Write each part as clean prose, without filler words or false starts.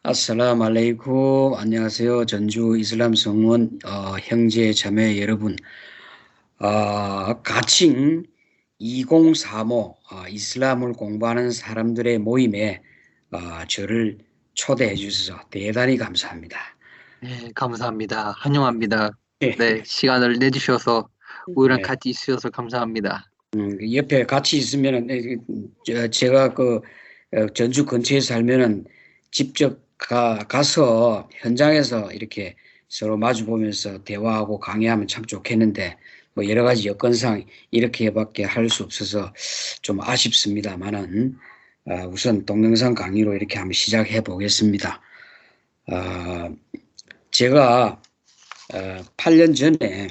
아슬라무 알레이쿰. 안녕하세요. 전주 이슬람 성원 형제 자매 여러분. 가칭 2035 이슬람을 공부하는 사람들의 모임에 저를 초대해 주셔서 대단히 감사합니다. 네, 감사합니다. 환영합니다. 예. 네, 시간을 내주셔서 우리랑 예. 같이 있으셔서 감사합니다. 옆에 같이 있으면은 제가 전주 근처에 살면은 직접 가서 현장에서 이렇게 서로 마주 보면서 대화하고 강의하면 참 좋겠는데 뭐 여러 가지 여건상 이렇게밖에 할 수 없어서 좀 아쉽습니다만은 우선 동영상 강의로 이렇게 한번 시작해 보겠습니다. 제가 8년 전에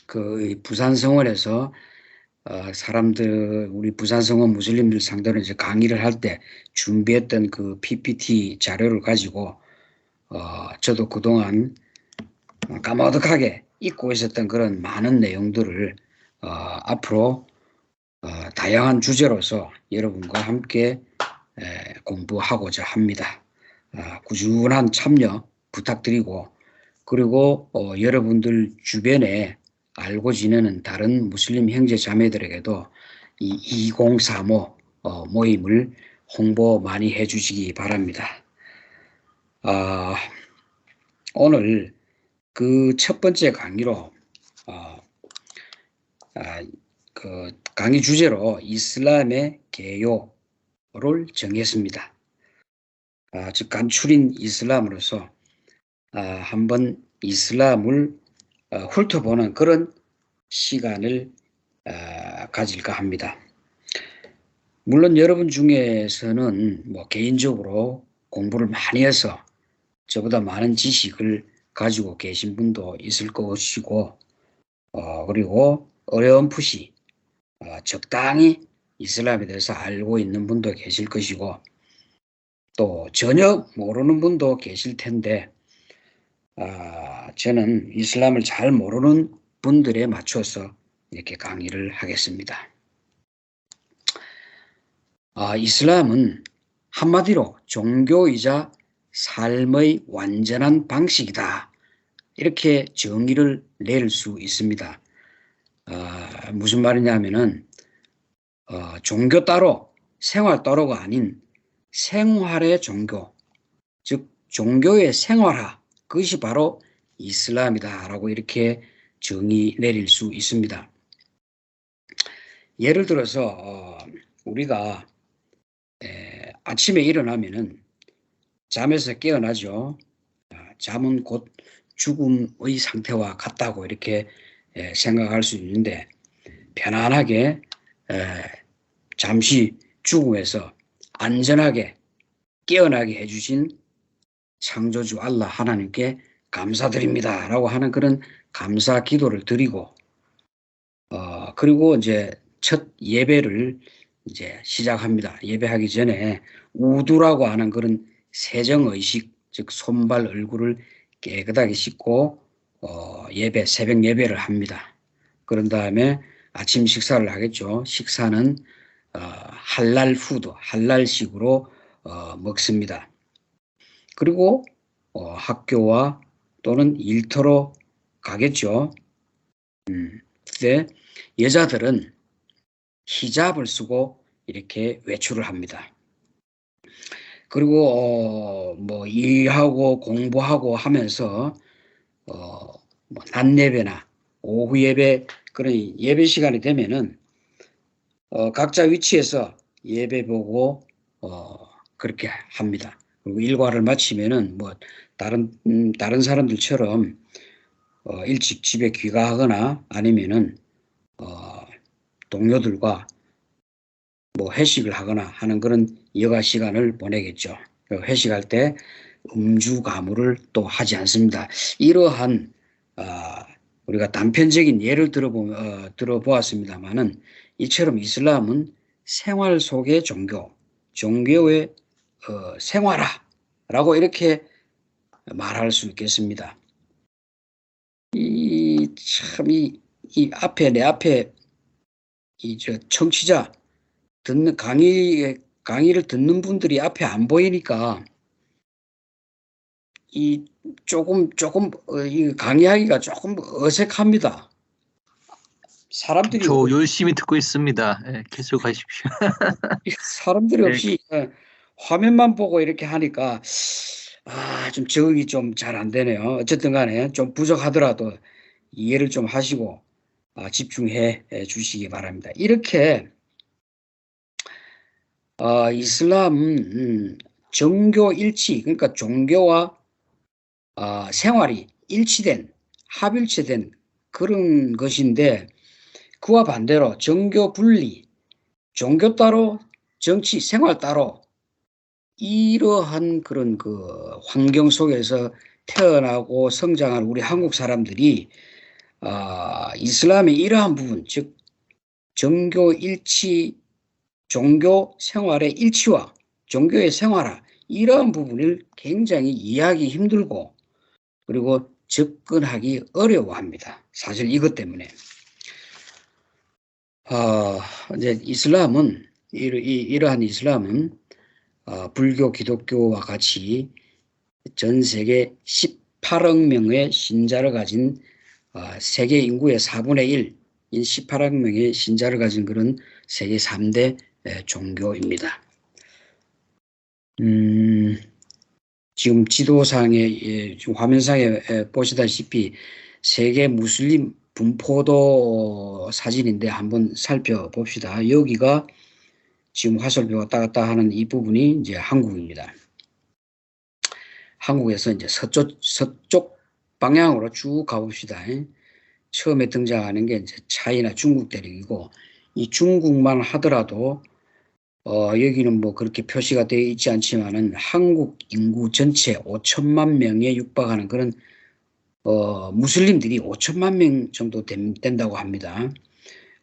그 부산 성원에서 사람들, 우리 부산성원 무슬림들 상대로 이제 강의를 할 때 준비했던 그 PPT 자료를 가지고, 저도 그동안 까마득하게 잊고 있었던 그런 많은 내용들을, 앞으로, 다양한 주제로서 여러분과 함께 공부하고자 합니다. 꾸준한 참여 부탁드리고, 그리고, 여러분들 주변에 알고 지내는 다른 무슬림 형제 자매들에게도 이 2035 모임을 홍보 많이 해주시기 바랍니다. 오늘 그 첫 번째 강의로 그 강의 주제로 이슬람의 개요를 정했습니다. 즉 간추린 이슬람으로서 한번 이슬람을 훑어보는 그런 시간을 가질까 합니다. 물론 여러분 중에서는 뭐 개인적으로 공부를 많이 해서 저보다 많은 지식을 가지고 계신 분도 있을 것이고, 그리고 어렴풋이 적당히 이슬람에 대해서 알고 있는 분도 계실 것이고, 또 전혀 모르는 분도 계실 텐데, 저는 이슬람을 잘 모르는 분들에 맞춰서 이렇게 강의를 하겠습니다. 이슬람은 한마디로 종교이자 삶의 완전한 방식이다. 이렇게 정의를 낼 수 있습니다. 무슨 말이냐면은 종교 따로 생활 따로가 아닌 생활의 종교, 즉 종교의 생활화, 그것이 바로 이슬람이다라고 이렇게 정의 내릴 수 있습니다. 예를 들어서 우리가 아침에 일어나면은 잠에서 깨어나죠. 잠은 곧 죽음의 상태와 같다고 이렇게 생각할 수 있는데, 편안하게 잠시 죽음에서 안전하게 깨어나게 해주신 창조주 알라 하나님께 감사드립니다 라고 하는 그런 감사 기도를 드리고, 그리고 이제 첫 예배를 이제 시작합니다. 예배하기 전에 우두라고 하는 그런 세정의식, 즉 손발 얼굴을 깨끗하게 씻고 새벽 예배를 합니다. 그런 다음에 아침 식사를 하겠죠. 식사는 할랄 푸드, 할랄식으로 먹습니다. 그리고 학교와 또는 일터로 가겠죠. 그때 여자들은 히잡을 쓰고 이렇게 외출을 합니다. 그리고 뭐 일하고 공부하고 하면서 뭐 낮 예배나 오후 예배, 그런 예배 시간이 되면은 각자 위치에서 예배 보고 그렇게 합니다. 그리고 일과를 마치면은 뭐 다른 사람들처럼 일찍 집에 귀가하거나 아니면은 동료들과 뭐 회식을 하거나 하는 그런 여가 시간을 보내겠죠. 회식할 때 음주 가무를 또 하지 않습니다. 이러한 우리가 단편적인 예를 들어보았습니다만은, 이처럼 이슬람은 생활 속의 종교의 생활화라고 이렇게 말할 수 있겠습니다. 내 앞에 청취자 듣는 강의 강의를 듣는 분들이 앞에 안 보이니까 이 조금 이 강의하기가 조금 어색합니다. 사람들이 저 열심히 듣고 있습니다. 예, 계속 하십시오. 사람들이 예, 없이 화면만 보고 이렇게 하니까 좀 적응이 좀 잘 안 되네요. 어쨌든 간에 좀 부족하더라도 이해를 좀 하시고 집중해 주시기 바랍니다. 이렇게 이슬람은 정교 일치, 그러니까 종교와 생활이 일치된, 합일체된 그런 것인데, 그와 반대로 정교 분리, 종교 따로, 정치, 생활 따로, 이러한 그런 그 환경 속에서 태어나고 성장한 우리 한국 사람들이 이슬람의 이러한 부분, 즉 정교 일치, 종교 생활의 일치와 종교의 생활화, 이러한 부분을 굉장히 이해하기 힘들고 그리고 접근하기 어려워합니다. 사실 이것 때문에 이제 이슬람은 이러한 이슬람은 불교, 기독교와 같이 전 세계 18억 명의 신자를 가진 세계 인구의 4분의 1인 18억 명의 신자를 가진 그런 세계 3대 종교입니다. 지금 지도상에 지금 화면상에 보시다시피 세계 무슬림 분포도 사진인데 한번 살펴봅시다. 여기가 지금 화살표 왔다 갔다 하는 이 부분이 이제 한국입니다. 한국에서 이제 서쪽 방향으로 쭉 가봅시다. 처음에 등장하는 게 이제 차이나 중국 대륙이고, 이 중국만 하더라도 여기는 뭐 그렇게 표시가 되어 있지 않지만은 한국 인구 전체 5천만 명에 육박하는 그런 무슬림들이 5천만 명 정도 된다고 합니다.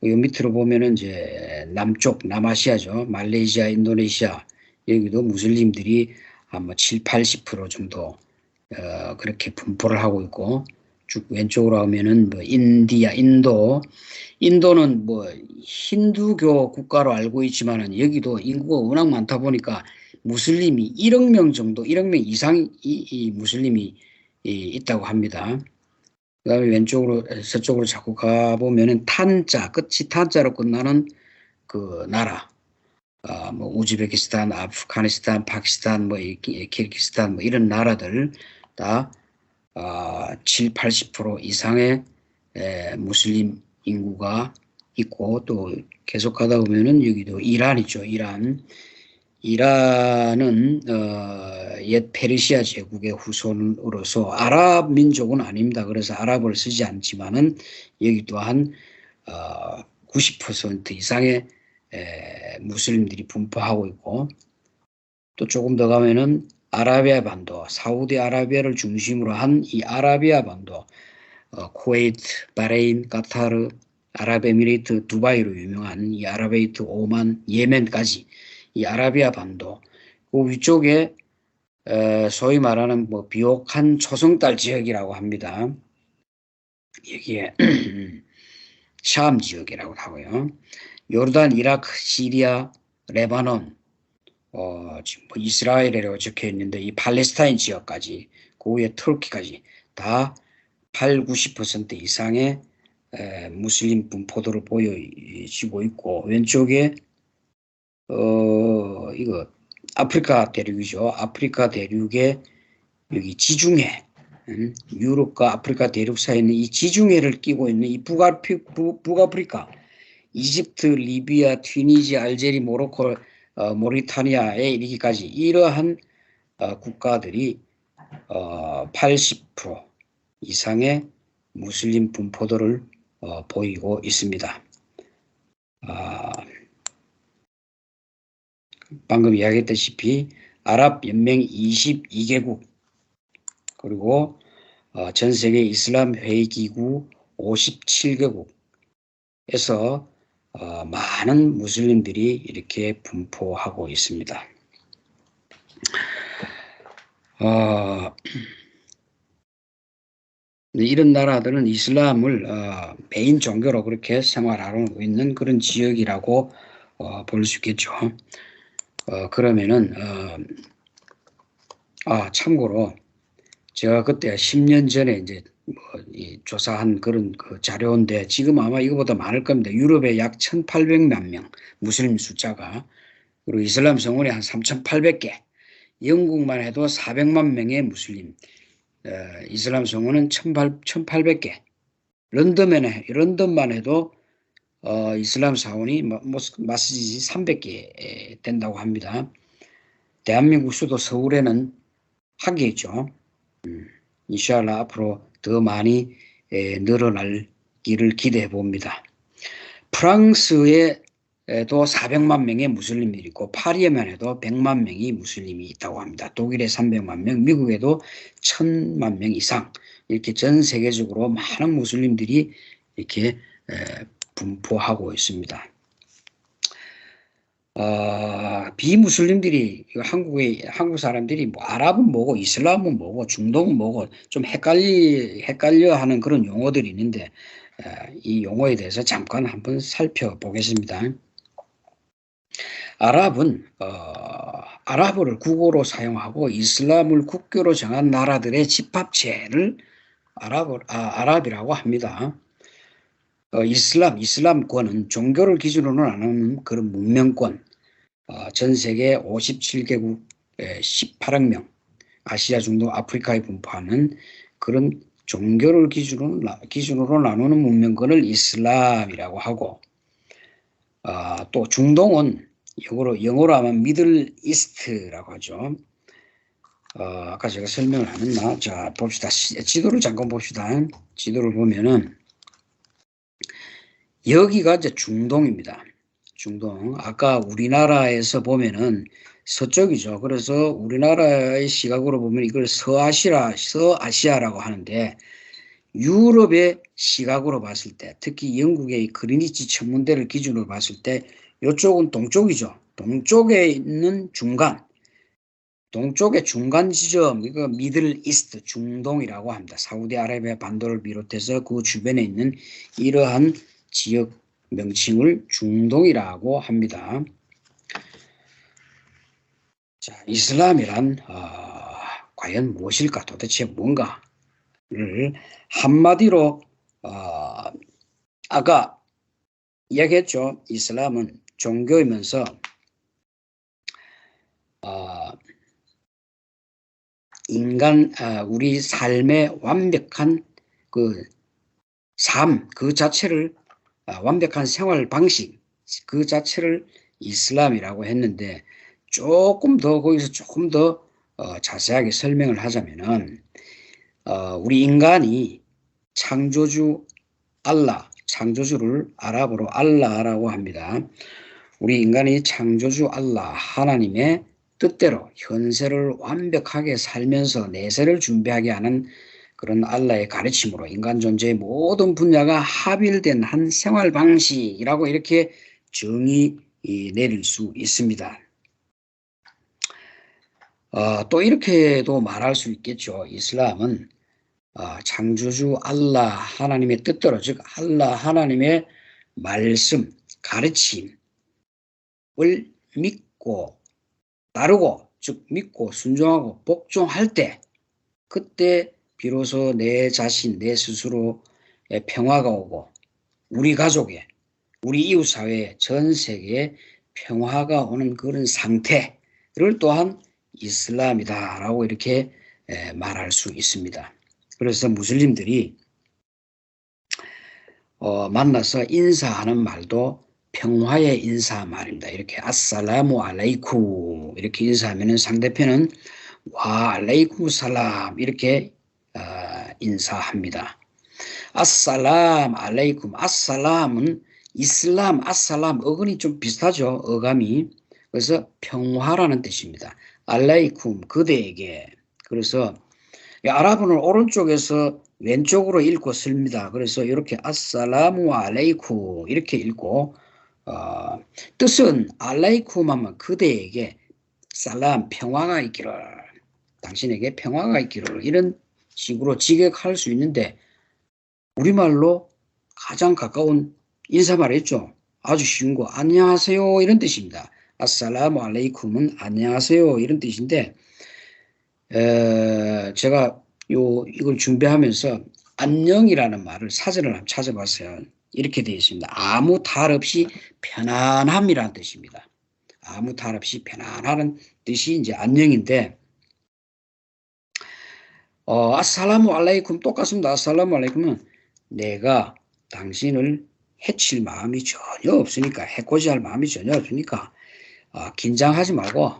요 밑으로 보면은 이제 남쪽 남아시아죠. 말레이시아, 인도네시아, 여기도 무슬림들이 아마 7, 80% 정도 그렇게 분포를 하고 있고, 쭉 왼쪽으로 하면은 뭐 인도는 뭐 힌두교 국가로 알고 있지만은 여기도 인구가 워낙 많다 보니까 무슬림이 1억 명 정도, 1억 명 이상 이 무슬림이 있다고 합니다. 그다음에 왼쪽으로 서쪽으로 자꾸 가보면은 탄자, 끝이 탄자로 끝나는 그 나라, 뭐 우즈베키스탄, 아프가니스탄, 파키스탄, 뭐 키르기스탄 뭐 이런 나라들 다 7, 80% 이상의 무슬림 인구가 있고, 또 계속 가다 보면은 여기도 이란이죠. 이란은 옛 페르시아 제국의 후손으로서 아랍 민족은 아닙니다. 그래서 아랍어를 쓰지 않지만은 여기 또한 90% 이상의 무슬림들이 분포하고 있고, 또 조금 더 가면은 아라비아 반도, 사우디아라비아를 중심으로 한 이 아라비아 반도, 쿠웨이트, 바레인, 카타르, 아랍에미레이트, 두바이로 유명한 이 아랍에미레이트, 오만, 예멘까지 이 아라비아 반도, 그 위쪽에 소위 말하는 뭐 비옥한 초승달 지역이라고 합니다. 여기에 샴 지역이라고 하고요. 요르단, 이라크, 시리아, 레바논, 지금 뭐 이스라엘이라고 적혀 있는데 이 팔레스타인 지역까지, 그 위에 터키까지 다 8, 90% 이상의 무슬림 분포도를 보여지고 있고, 왼쪽에 이거 아프리카 대륙이죠. 아프리카 대륙의 여기 지중해, 유럽과 아프리카 대륙 사이에 있는 이 지중해를 끼고 있는 이 북아프리카, 이집트, 리비아, 튀니지아, 알제리, 모로코, 모리타니아에 이르기까지 이러한 국가들이 80% 이상의 무슬림 분포도를 보이고 있습니다. 방금 이야기했다시피 아랍 연맹 22개국, 그리고 전 세계 이슬람 회의 기구 57개국에서 많은 무슬림들이 이렇게 분포하고 있습니다. 이런 나라들은 이슬람을 메인 종교로 그렇게 생활하고 있는 그런 지역이라고 볼 수 있겠죠. 그러면은 참고로 제가 그때 10년 전에 이제 조사한 그런 그 자료인데 지금 아마 이거보다 많을 겁니다. 유럽에 약 1,800만 명 무슬림 숫자가, 그리고 이슬람 성원이 한 3,800개, 영국만 해도 400만 명의 무슬림, 이슬람 성원은 1,800개, 런던만 해도 이슬람 사원이 마스지드 300개 된다고 합니다. 대한민국 수도 서울에는 한 개 있죠. 인샬라 앞으로 더 많이 늘어날 길을 기대해 봅니다. 프랑스에도 400만 명의 무슬림들이 있고 파리에만 해도 100만 명이 무슬림이 있다고 합니다. 독일에 300만 명, 미국에도 1,000만 명 이상, 이렇게 전 세계적으로 많은 무슬림들이 이렇게 분포하고 있습니다. 비무슬림들이 한국 사람들이 뭐 아랍은 뭐고 이슬람은 뭐고 중동은 뭐고 좀 헷갈려 하는 그런 용어들이 있는데 이 용어에 대해서 잠깐 한번 살펴보겠습니다. 아랍은 아랍어를 국어로 사용하고 이슬람을 국교로 정한 나라들의 집합체를 아랍이라고 합니다. 이슬람권은 종교를 기준으로 나누는 그런 문명권, 전 세계 57개국 18억 명, 아시아, 중동, 아프리카에 분포하는 그런 종교를 기준으로 나누는 문명권을 이슬람이라고 하고, 또 중동은 영어로 하면 미들 이스트라고 하죠. 아까 제가 설명을 안 했나? 자, 봅시다. 지도를 잠깐 봅시다. 지도를 보면은 여기가 이제 중동입니다. 중동. 아까 우리나라에서 보면은 서쪽이죠. 그래서 우리나라의 시각으로 보면 이걸 서아시아라고 하는데, 유럽의 시각으로 봤을 때, 특히 영국의 그리니치 천문대를 기준으로 봤을 때 이쪽은 동쪽이죠. 동쪽에 있는 동쪽의 중간 지점, 이거 미들 이스트, 중동이라고 합니다. 사우디아라비아 반도를 비롯해서 그 주변에 있는 이러한 지역 명칭을 중동이라고 합니다. 자, 이슬람이란 과연 무엇일까? 도대체 뭔가를 한마디로 아까 이야기했죠. 이슬람은 종교이면서 우리 삶의 완벽한 그 삶, 그 자체를 완벽한 생활 방식, 그 자체를 이슬람이라고 했는데, 거기서 조금 더 자세하게 설명을 하자면은, 우리 인간이 창조주 알라, 창조주를 아랍어로 알라라고 합니다. 우리 인간이 창조주 알라, 하나님의 뜻대로 현세를 완벽하게 살면서 내세를 준비하게 하는 그런 알라의 가르침으로 인간 존재의 모든 분야가 합일된 한 생활 방식이라고 이렇게 정의 내릴 수 있습니다. 또 이렇게도 말할 수 있겠죠. 이슬람은 창조주 알라 하나님의 뜻대로, 즉 알라 하나님의 말씀, 가르침을 믿고 따르고, 즉 믿고 순종하고 복종할 때, 그때 비로소 내 자신, 내 스스로의 평화가 오고 우리 가족에, 우리 이웃 사회에, 전 세계에 평화가 오는 그런 상태를 또한 이슬람이다라고 이렇게 말할 수 있습니다. 그래서 무슬림들이 만나서 인사하는 말도 평화의 인사 말입니다. 이렇게 아살라무 알레이쿰 이렇게 인사하면은 상대편은 와 알레이쿰 살람 이렇게 인사합니다. 아살람 알레이쿰, 아살람은 이슬람 아살람 어근이 좀 비슷하죠. 어감이. 그래서 평화라는 뜻입니다. 알레이쿰 그대에게. 그래서 아랍어는 오른쪽에서 왼쪽으로 읽고 씁니다. 그래서 이렇게 아살라무 알레이쿰 이렇게 읽고, 뜻은 알레이쿰 하면 그대에게 살람 평화가 있기를, 당신에게 평화가 있기를, 이런 식으로 직역할 수 있는데, 우리말로 가장 가까운 인사말 있죠. 아주 쉬운 거 안녕하세요 이런 뜻입니다. 아살라무 알레이쿰은 안녕하세요 이런 뜻인데 제가 이걸 준비하면서 안녕이라는 말을 사전을 한번 찾아봤어요. 이렇게 되어 있습니다. 아무 탈 없이 편안함이라는 뜻입니다. 아무 탈 없이 편안하는 뜻이 이제 안녕인데 아살라무 알레이쿰 똑같습니다. 아살라무 알레이쿰은 내가 당신을 해칠 마음이 전혀 없으니까 해코지 할 마음이 전혀 없으니까 긴장하지 말고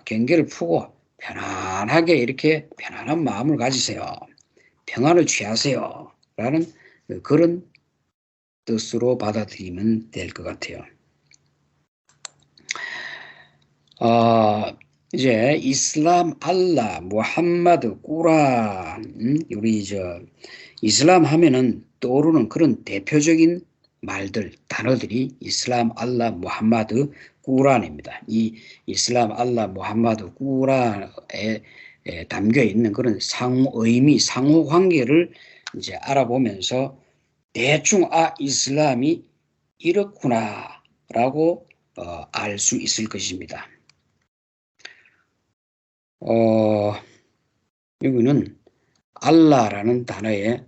경계를 푸고 편안하게 이렇게 편안한 마음을 가지세요. 평안을 취하세요. 라는 그런 뜻으로 받아들이면 될 것 같아요. 이제 이슬람, 알라, 무함마드, 꾸란 우리 이슬람 하면은 떠오르는 그런 대표적인 말들, 단어들이 이슬람, 알라, 무함마드, 꾸란입니다. 이 이슬람, 알라, 무함마드, 꾸란에 담겨 있는 그런 상호 의미, 상호 관계를 이제 알아보면서 대충 이슬람이 이렇구나라고 알 수 있을 것입니다. 여기는 알라라는 단어에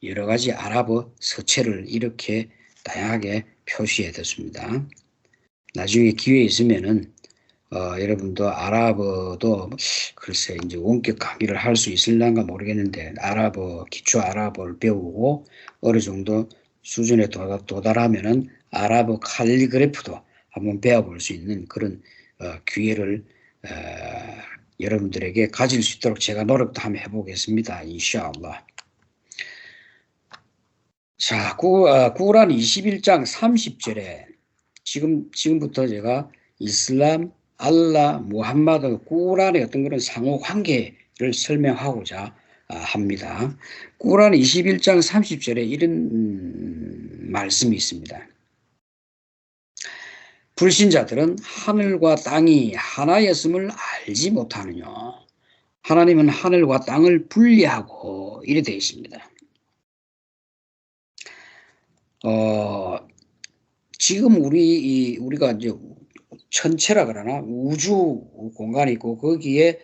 여러 가지 아랍어 서체를 이렇게 다양하게 표시해 뒀습니다. 나중에 기회 있으면은 여러분도 아랍어도 글쎄 이제 원격 강의를 할 수 있을란가 모르겠는데 기초 아랍어를 배우고 어느 정도 수준에 도달하면은 아랍어 칼리그래프도 한번 배워볼 수 있는 그런 기회를 여러분들에게 가질 수 있도록 제가 노력도 한번 해보겠습니다. 인샤알라. 자, 꾸란 21장 30절에 지금부터 제가 이슬람, 알라, 무함마드, 꾸란의 어떤 그런 상호 관계를 설명하고자 합니다. 꾸란 21장 30절에 이런 말씀이 있습니다. 불신자들은 하늘과 땅이 하나였음을 알지 못하느냐. 하나님은 하늘과 땅을 분리하고 이래 되어 있습니다. 지금 우리가 이제 천체라 그러나 우주 공간이 있고 거기에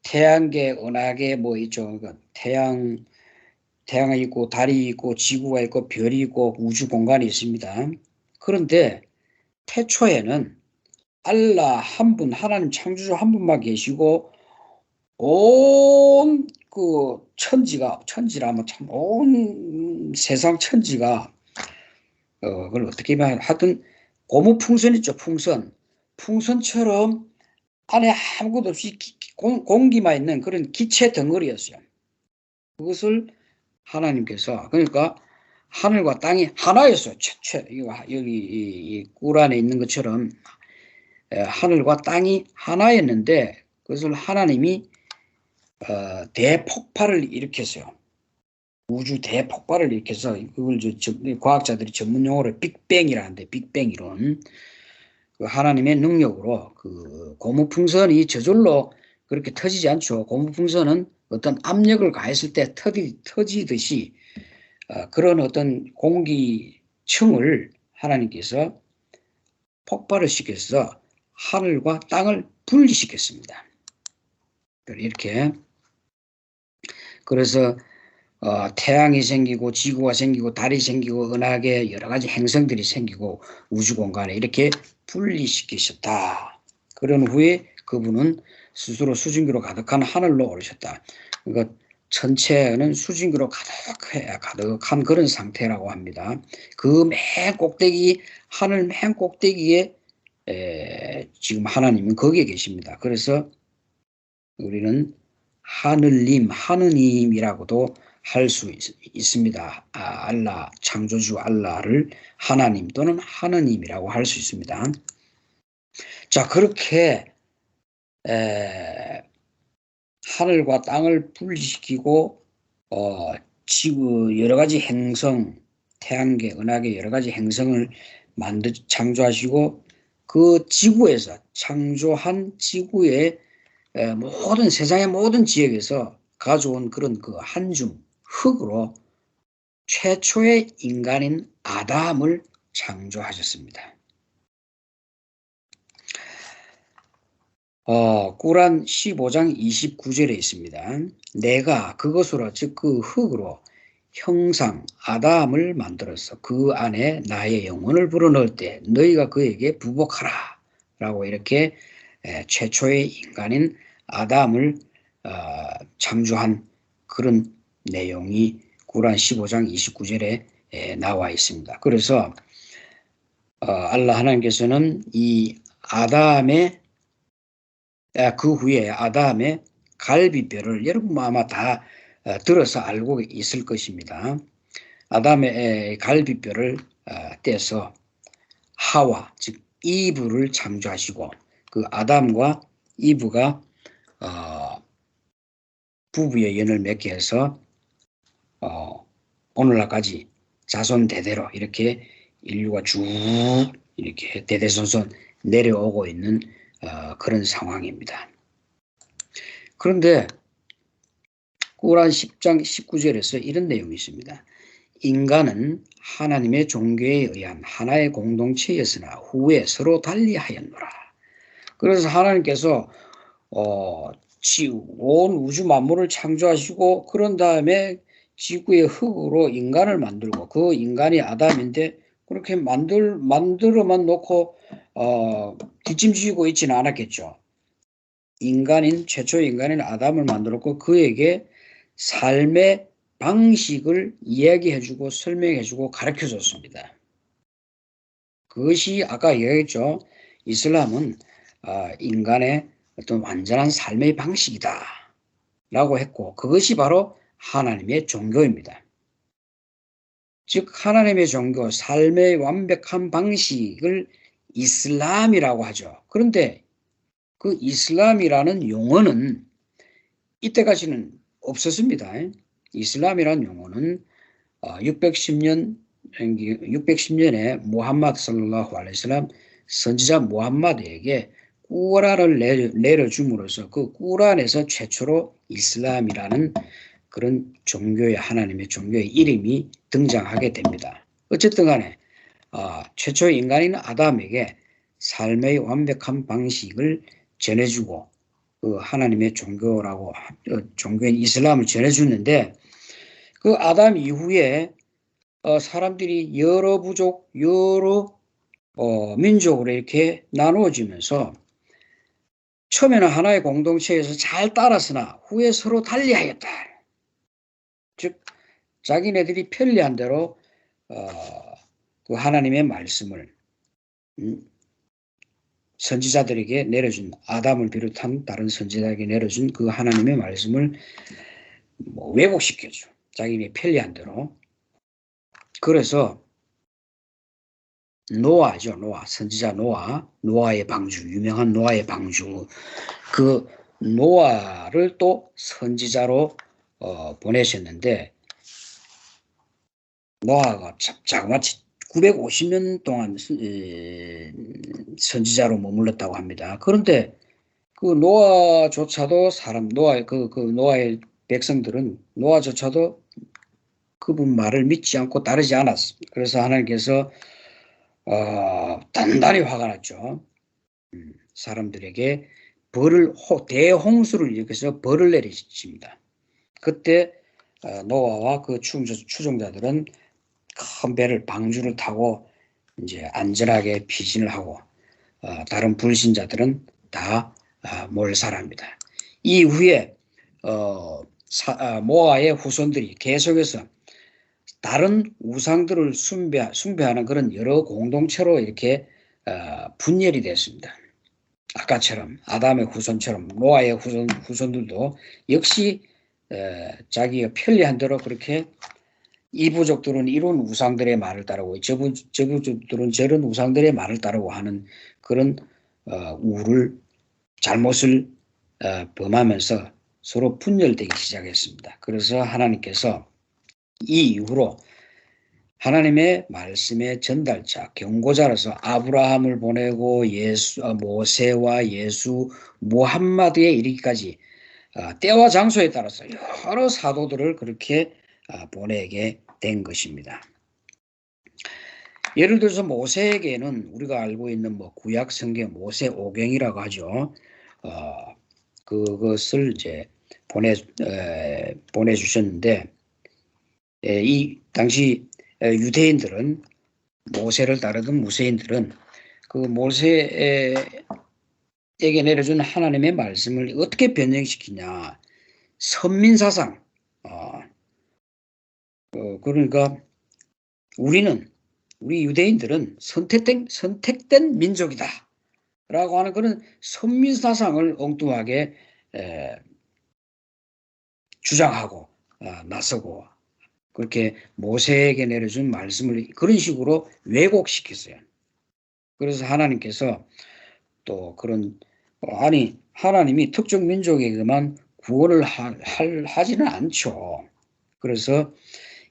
태양계, 은하계 뭐 있죠. 그러니까 태양이 있고 달이 있고 지구가 있고 별이 있고 우주 공간이 있습니다. 그런데 태초에는 알라 한 분, 하나님 창조주 한 분만 계시고 온 그 천지라면 참 온 세상 천지가 그걸 어떻게 말하면 하여튼 고무풍선 있죠. 풍선처럼 안에 아무것도 없이 공기만 있는 그런 기체 덩어리였어요. 그것을 하나님께서 그러니까 하늘과 땅이 하나였어요. 여기 이 꾸란에 있는 것처럼 하늘과 땅이 하나였는데 그것을 하나님이 대폭발을 일으켰어요. 우주 대폭발을 일으켜서 그걸 과학자들이 전문 용어로 빅뱅이라 하는데 빅뱅 이론. 그 하나님의 능력으로 그 고무풍선이 저절로 그렇게 터지지 않죠. 고무풍선은 어떤 압력을 가했을 때 터지듯이 그런 어떤 공기층을 하나님께서 폭발을 시켜서 하늘과 땅을 분리시켰습니다. 이렇게 그래서 태양이 생기고 지구가 생기고 달이 생기고 은하계 여러 가지 행성들이 생기고 우주 공간에 이렇게 분리시키셨다. 그런 후에 그분은 스스로 수증기로 가득한 하늘로 오르셨다. 그러니까 천체는 수증기로 가득한 그런 상태라고 합니다. 그 맨 꼭대기 하늘 맨 꼭대기에 지금 하나님은 거기에 계십니다. 그래서 우리는 하느님이라고도 할 수 있습니다. 알라, 창조주 알라를 하나님 또는 하느님이라고 할 수 있습니다. 자, 그렇게 하늘과 땅을 분리시키고 지구 여러 가지 행성, 태양계, 은하계 여러 가지 행성을 창조하시고 그 지구에서 창조한 지구의 모든 세상의 모든 지역에서 가져온 그런 그 한 줌 흙으로 최초의 인간인 아담을 창조하셨습니다. 꾸란 15장 29절에 있습니다. 내가 그것으로 즉 그 흙으로 형상 아담을 만들어서 그 안에 나의 영혼을 불어넣을 때 너희가 그에게 부복하라 라고 이렇게 최초의 인간인 아담을 창조한 그런 내용이 꾸란 15장 29절에 나와 있습니다. 그래서 알라 하나님께서는 이 아담의 그 후에 아담의 갈비뼈를 여러분 아마 다 들어서 알고 있을 것입니다. 아담의 갈비뼈를 떼서 하와 즉 이브를 창조하시고 그 아담과 이브가 부부의 연을 맺게 해서 오늘날까지 자손 대대로 이렇게 인류가 쭉 이렇게 대대손손 내려오고 있는 그런 상황입니다. 그런데 꾸란 10장 19절에서 이런 내용이 있습니다. 인간은 하나님의 종교에 의한 하나의 공동체였으나 후에 서로 달리하였노라. 그래서 하나님께서 온 우주 만물을 창조하시고 그런 다음에 지구의 흙으로 인간을 만들고 그 인간이 아담인데 그렇게 만들어만 놓고 뒷짐지고 있지는 않았겠죠. 최초 인간인 아담을 만들었고 그에게 삶의 방식을 이야기해주고 설명해주고 가르쳐줬습니다. 그것이 아까 얘기했죠. 이슬람은 인간의 어떤 완전한 삶의 방식이다 라고 했고 그것이 바로 하나님의 종교입니다. 즉 하나님의 종교, 삶의 완벽한 방식을 이슬람이라고 하죠. 그런데 그 이슬람이라는 용어는 이때까지는 없었습니다. 이슬람이라는 용어는 610년에 무함마드 살랄라후 알라이히슬람 선지자 무함마드에게 꾸란을 내려줌으로써 그 꾸란에서 최초로 이슬람이라는 그런 하나님의 종교의 이름이 등장하게 됩니다. 어쨌든 간에 최초의 인간인 아담에게 삶의 완벽한 방식을 전해주고 그 하나님의 종교인 이슬람을 전해주는데 그 아담 이후에 사람들이 여러 부족, 여러 민족으로 이렇게 나누어지면서 처음에는 하나의 공동체에서 잘 따랐으나 후에 서로 달리하였다. 즉 자기네들이 편리한 대로 그 하나님의 말씀을 선지자들에게 내려준 아담을 비롯한 다른 선지자에게 내려준 그 하나님의 말씀을 왜곡시켜줘. 자기네 편리한 대로. 그래서 노아죠. 선지자 노아의 방주, 유명한 노아의 방주. 그 노아를 또 선지자로 보내셨는데 노아가 자그마치 950년 동안 선지자로 머물렀다고 합니다. 그런데 그 노아조차도 노아의 백성들은 노아조차도 그분 말을 믿지 않고 따르지 않았습니다. 그래서 하나님께서 단단히 화가 났죠. 사람들에게 대홍수를 일으켜서 벌을 내리십니다. 그때 노아와 그 추종자들은 큰 배를 방주를 타고 이제 안전하게 피신을 하고 다른 불신자들은 다 몰살합니다. 이후에 모아의 후손들이 계속해서 다른 우상들을 숭배하는 그런 여러 공동체로 이렇게 분열이 됐습니다. 아까처럼 아담의 후손처럼 노아의 후손들도 역시 자기가 편리한 대로 그렇게 이 부족들은 이런 우상들의 말을 따르고 저 부족들은 저런 우상들의 말을 따르고 하는 그런 잘못을 범하면서 서로 분열되기 시작했습니다. 그래서 하나님께서 이 이후로 하나님의 말씀의 전달자, 경고자로서 아브라함을 보내고 모세와 예수, 무함마드에 이르기까지 때와 장소에 따라서 여러 사도들을 그렇게 보내게 된 것입니다. 예를 들어서 모세에게는 우리가 알고 있는 구약 성경 모세 오경이라고 하죠. 그것을 이제 보내주셨는데, 이 당시 유대인들은, 모세를 따르던 무세인들은 그 모세에게 내려준 하나님의 말씀을 어떻게 변형시키냐, 선민사상. 그러니까 우리 유대인들은 선택된 민족이다 라고 하는 그런 선민사상을 엉뚱하게 주장하고 나서고, 그렇게 모세에게 내려준 말씀을 그런 식으로 왜곡시켰어요. 그래서 하나님께서 또 그런, 하나님이 특정 민족에게만 구원을 하지는 않죠. 그래서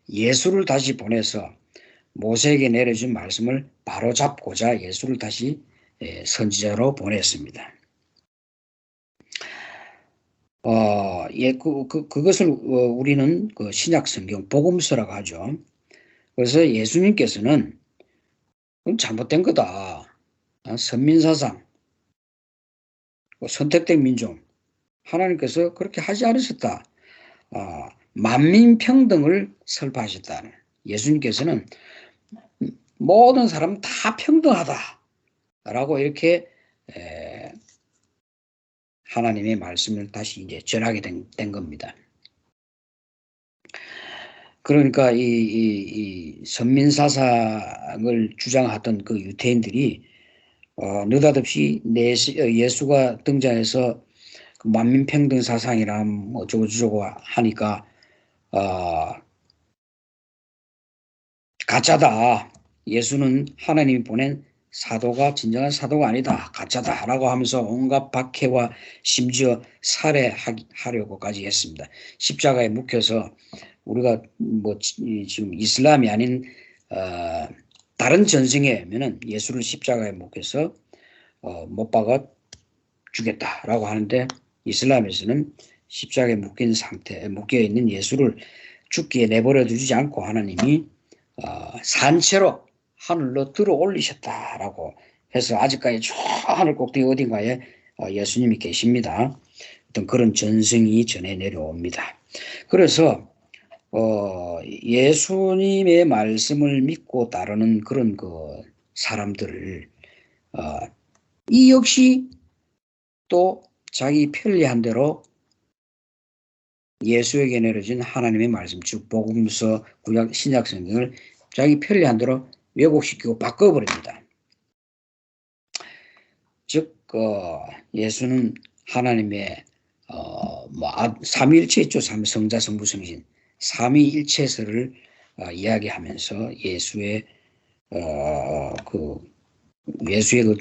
예수를 다시 보내서 모세에게 내려준 말씀을 바로잡고자 예수를 다시 선지자로 보냈습니다. 그것을 우리는 그 신약 성경 복음서라고 하죠. 그래서 예수님께서는 그건 잘못된 거다. 선민사상, 선택된 민족, 하나님께서 그렇게 하지 않으셨다. 만민평등을 설파하셨다. 예수님께서는 모든 사람 다 평등하다라고 이렇게 하나님의 말씀을 다시 이제 전하게 된 겁니다. 그러니까 이 선민사상을 주장하던 그 유대인들이 느닷없이 예수가 등장해서 그 만민평등 사상이라 뭐 어쩌고저쩌고 하니까 가짜다. 예수는 하나님이 보낸 사도가 진정한 사도가 아니다. 가짜다라고 하면서 온갖 박해와 심지어 살해하려고까지 했습니다. 십자가에 묶여서 우리가 뭐 지금 이슬람이 아닌 다른 전승에면은 예수를 십자가에 묶여서 못 박아 주겠다라고 하는데, 이슬람에서는 십자가에 묶여 있는 예수를 죽기에 내버려 두지 않고 하나님이 산채로 하늘로 들어 올리셨다라고 해서 아직까지 저 하늘 꼭대기 어딘가에 예수님이 계십니다. 어떤 그런 전승이 전해 내려옵니다. 그래서 예수님의 말씀을 믿고 따르는 그런 그 사람들을 이 역시 또 자기 편리한 대로 예수에게 내려진 하나님의 말씀, 즉 복음서, 구약, 신약 성경을 자기 편리한 대로 왜곡시키고 바꿔버립니다. 즉 예수는 하나님의 삼위일체 있죠. 성자, 성부, 성신 삼위일체설을 이야기하면서 예수의 그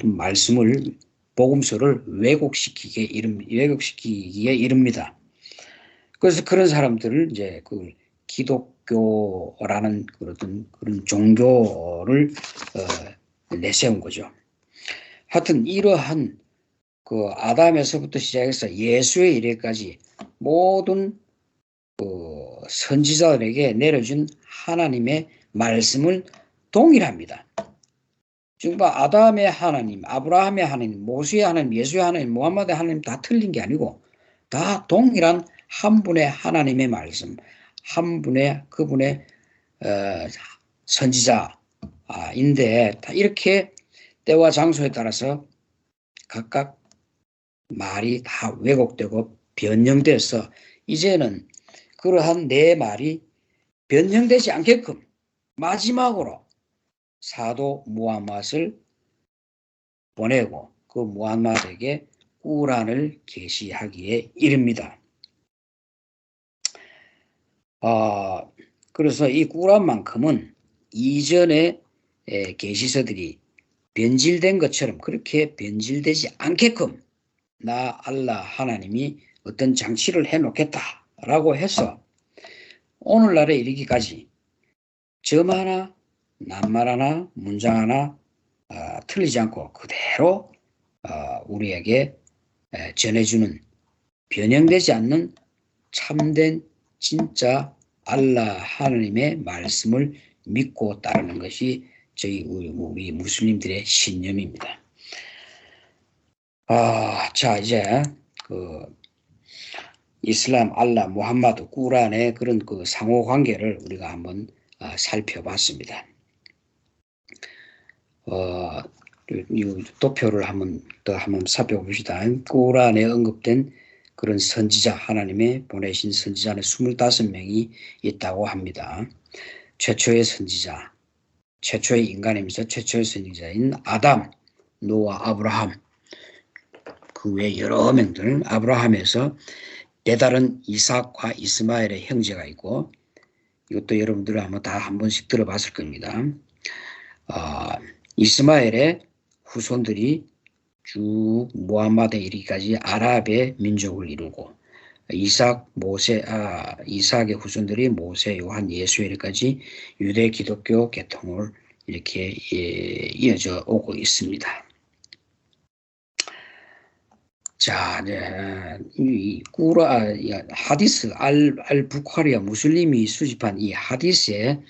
말씀을, 복음서를 왜곡시키기에 이릅니다. 그래서 그런 사람들을 이제 그 기독교라는 그런 종교를 내세운 거죠. 하여튼 이러한 그 아담에서부터 시작해서 예수의 이래까지 모든 그 선지자들에게 내려준 하나님의 말씀을 동일합니다. 지금 아담의 하나님, 아브라함의 하나님, 모세의 하나님, 예수의 하나님, 무함마드의 하나님 다 틀린 게 아니고 다 동일한 한 분의 하나님의 말씀, 한 분의 그분의 선지자인데, 다 이렇게 때와 장소에 따라서 각각 말이 다 왜곡되고 변형돼서 이제는 그러한 내 말이 변형되지 않게끔 마지막으로 사도 무함mad을 보내고 그 무함mad에게 꾸란을 계시하기에 이릅니다. 그래서 이 꾸란만큼은 이전의 계시서들이 변질된 것처럼 그렇게 변질되지 않게끔 나 알라 하나님이 어떤 장치를 해놓겠다라고 해서 오늘날에 이르기까지 점 하나, 낱말 하나, 문장 하나 틀리지 않고 그대로 우리에게 전해주는, 변형되지 않는 참된 진짜 알라 하나님의 말씀을 믿고 따르는 것이 우리 무슬림들의 신념입니다. 자, 이제 그 이슬람, 알라, 무함마드, 꾸란의 그런 그 상호 관계를 우리가 한번 살펴봤습니다. 이 도표를 한번 살펴봅시다. 꾸란에 언급된 그런 선지자, 하나님의 보내신 선지자는 25명이 있다고 합니다. 최초의 선지자, 최초의 인간이면서 최초의 선지자인 아담, 노아, 아브라함, 그 외 여러 명들, 아브라함에서 배다른 이삭과 이스마엘의 형제가 있고, 이것도 여러분들 아마 다 한 번씩 들어봤을 겁니다. 이스마엘의 후손들이 쭉 무함마드에 이르기까지 아랍의 민족을 이루고, 이삭의 후손들이 모세, 요한, 예수에 이르기까지 유대 기독교 계통을 이렇게 이어져 오고 있습니다. 자, 이 하디스 알부카리아 무슬림이 수집한 이 하디스에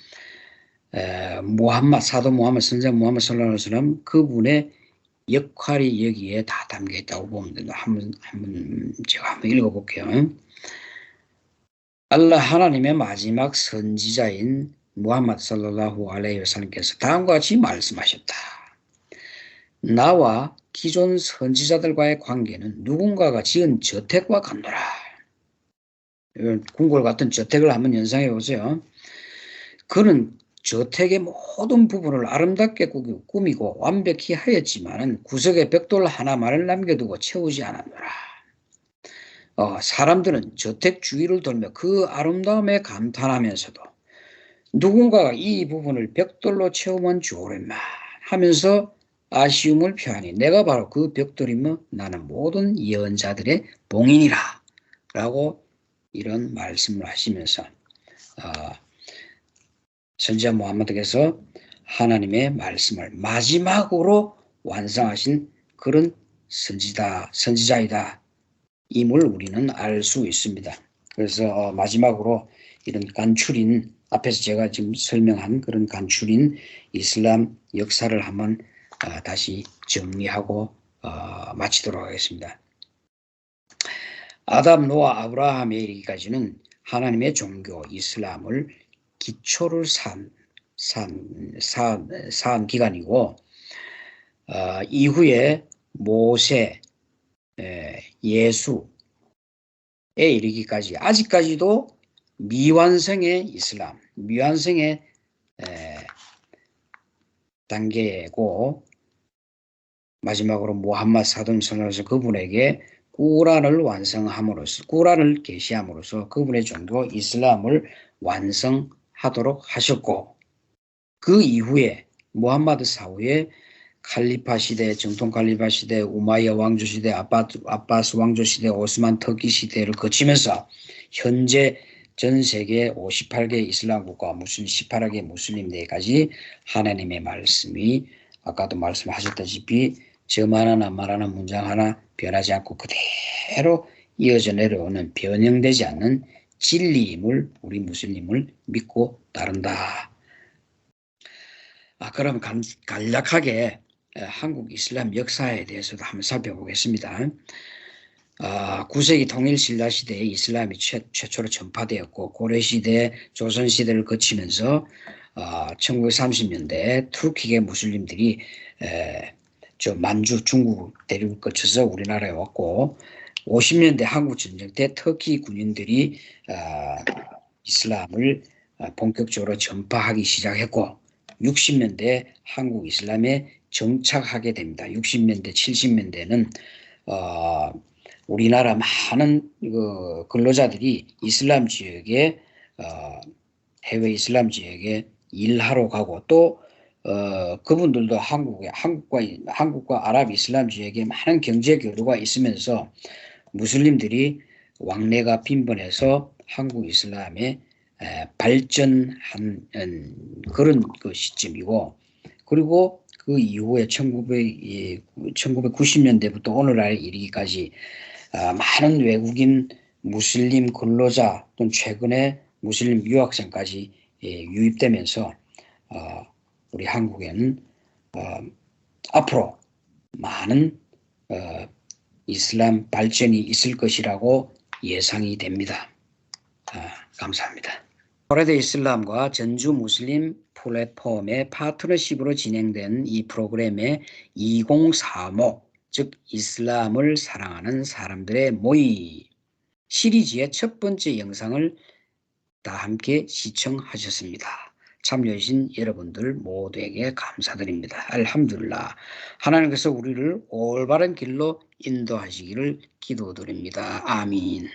사도 무함마드 선자 무함마드 살랄라후 알라이히 와살람 그분의 역할이 여기에 다 담겨 있다고 보면 된다. 제가 한번 읽어볼게요. 알라 하나님의 마지막 선지자인 무함마드 살랄라후 알라이히 와살람께서 다음과 같이 말씀하셨다. 나와 기존 선지자들과의 관계는 누군가가 지은 저택과 같노라. 궁궐 같은 저택을 한번 연상해 보세요. 그는 저택의 모든 부분을 아름답게 꾸미고 완벽히 하였지만 구석에 벽돌 하나만을 남겨두고 채우지 않았노라. 사람들은 저택 주위를 돌며 그 아름다움에 감탄하면서도 누군가가 이 부분을 벽돌로 채우면 좋으련만 하면서 아쉬움을 표하니 내가 바로 그 벽돌이며 나는 모든 예언자들의 봉인이라 라고 이런 말씀을 하시면서 선지자 무함마드께서 하나님의 말씀을 마지막으로 완성하신 그런 선지자이다 임을 우리는 알 수 있습니다. 그래서 마지막으로 이런 간추린 앞에서 제가 지금 설명한 그런 간추린 이슬람 역사를 한번 다시 정리하고 마치도록 하겠습니다. 아담, 노아, 아브라함에 이르기까지는 하나님의 종교 이슬람을 기초를 쌓은 기간이고 이후에 모세, 예수에 이르기까지 아직까지도 미완성의 이슬람, 미완성의 단계고 마지막으로 무함마드 사도님 선언해서 그분에게 꾸란을 완성함으로써 꾸란을 계시함으로써 그분의 종교 이슬람을 완성하도록 하셨고 그 이후에 무함마드 사후에 칼리파 시대, 정통 칼리파 시대, 우마이야 왕조 시대, 아바스 왕조 시대, 오스만 터키 시대를 거치면서 현재 전 세계 58개 이슬람 국가, 18개 무슬림 내까지 하나님의 말씀이 아까도 말씀하셨다시피 점 하나 말 하나 문장 하나 변하지 않고 그대로 이어져 내려오는 변형되지 않는 진리임을 우리 무슬림을 믿고 따른다. 그럼 간략하게 한국 이슬람 역사에 대해서도 한번 살펴보겠습니다. 9세기 통일신라 시대에 이슬람이 최초로 전파되었고 고려시대, 조선시대를 거치면서 1930년대 투르키계 무슬림들이 만주 중국 대륙을 거쳐서 우리나라에 왔고 50년대 한국전쟁 때 터키 군인들이 이슬람을 본격적으로 전파하기 시작했고 60년대 한국 이슬람에 정착하게 됩니다. 60년대, 70년대는 우리나라 많은 근로자들이 이슬람 지역에 해외 이슬람 지역에 일하러 가고 또 그분들도 한국과 아랍 이슬람 지역에 많은 경제 교류가 있으면서 무슬림들이 왕래가 빈번해서 한국 이슬람에 발전한 그런 시점이고 그리고 그 이후에 1990년대부터 오늘날에 이르기까지 많은 외국인 무슬림 근로자 또는 최근에 무슬림 유학생까지 유입되면서 우리 한국에는 앞으로 많은 이슬람 발전이 있을 것이라고 예상이 됩니다. 감사합니다. 코레드 이슬람과 전주 무슬림 플랫폼의 파트너십으로 진행된 이 프로그램의 2035, 즉 이슬람을 사랑하는 사람들의 모임 시리즈의 첫 번째 영상을 다 함께 시청하셨습니다. 참여해주신 여러분들 모두에게 감사드립니다. 알함둘라. 하나님께서 우리를 올바른 길로 인도하시기를 기도드립니다. 아민.